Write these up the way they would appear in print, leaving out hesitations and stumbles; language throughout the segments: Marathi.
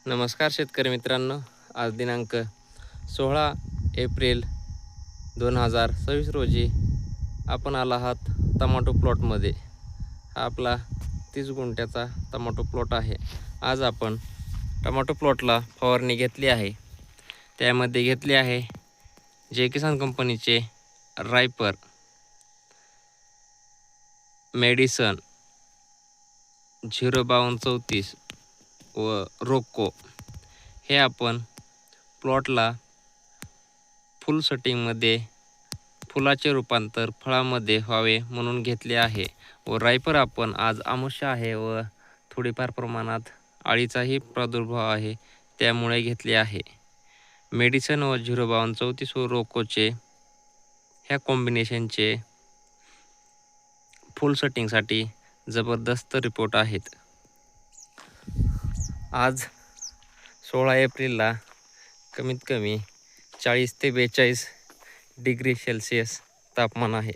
नमस्कार शेतकरी मित्रांनो, आज दिनांक 16 एप्रिल 2026 रोजी आपण आला आहात टमाटो प्लॉटमध्ये. हा आपला 30 गुंठ्याचा टमाटो प्लॉट आहे. आज आपण टमाटो प्लॉटला फवारणी घेतली आहे. त्यामध्ये घेतली आहे जय किसान कंपनीचे रायपर, मेडिसन 05234 व रोको. हे आपण प्लॉटला फुल सेटिंगमध्ये फुलाचे रूपांतर फळामध्ये व्हावे म्हणून घेतले आहे. व रायपर आपण आज अमावस्या आहे व थोडीफार प्रमाणात अळीचाही प्रादुर्भाव आहे, त्यामुळे घेतले आहे. मेडिसन व 05234 व रोकोचे ह्या कॉम्बिनेशनचे फुल सेटिंगसाठी जबरदस्त रिपोर्ट आहेत. आज 16 एप्रिलला कमीत कमी 40 ते 42 डिग्री सेल्सिअस तापमान आहे.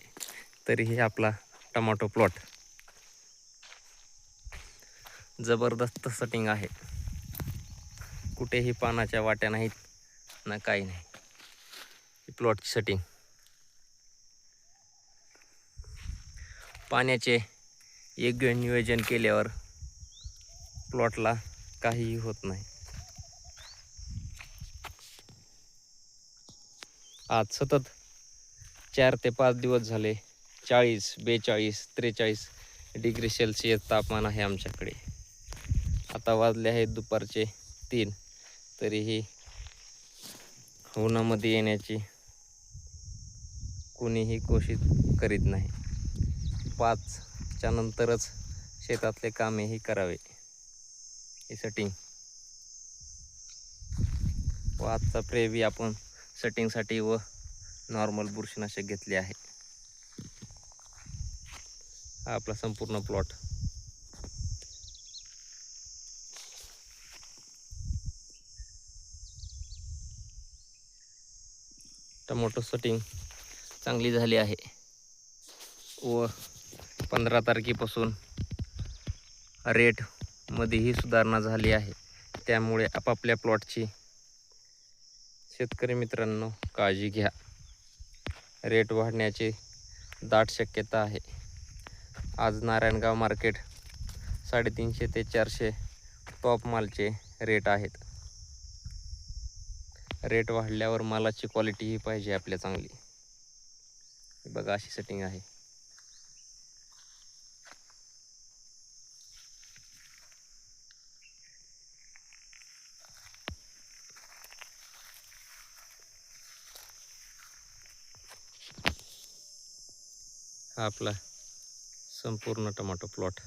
तरीही आपला टमाटो प्लॉट जबरदस्त सेटिंग आहे. कुठेही पानाच्या वाट्या नाहीत ना काही नाही. प्लॉटची सेटिंग, पाण्याचे योग्य नियोजन केल्यावर प्लॉटला काहीही होत नाही. आज सतत 4 ते 5 दिवस झाले 40, 42, 43 डिग्री सेल्सिअस तापमान आहे आमच्याकडे. आता वाजले आहेत दुपारचे 3, तरीही उन्हामध्ये येण्याची कोणीही कोशिश करीत नाही. 5च्या नंतरच शेतातले कामेही करावे. ही सेटिंग व आजचा प्रेवी आपण सेटिंगसाठी व नॉर्मल बुरशीनाशक घेतले आहे. हा आपला संपूर्ण प्लॉट. टोमॅटो सेटिंग चांगली झाली आहे व 15 तारखेपासून रेटमध्येही सुधारणा झाली आहे. त्यामुळे आपापल्या प्लॉटची शेतकरी मित्रांनो काळजी घ्या. रेट वाढण्याची दाट शक्यता आहे. आज नारायणगाव मार्केट 350 ते 400 टॉप मालचे रेट आहेत. रेट वाढल्यावर मालाची क्वालिटीही पाहिजे आपल्या चांगली. बघा अशी सेटिंग आहे. हा आपला संपूर्ण टोमॅटो प्लॉट.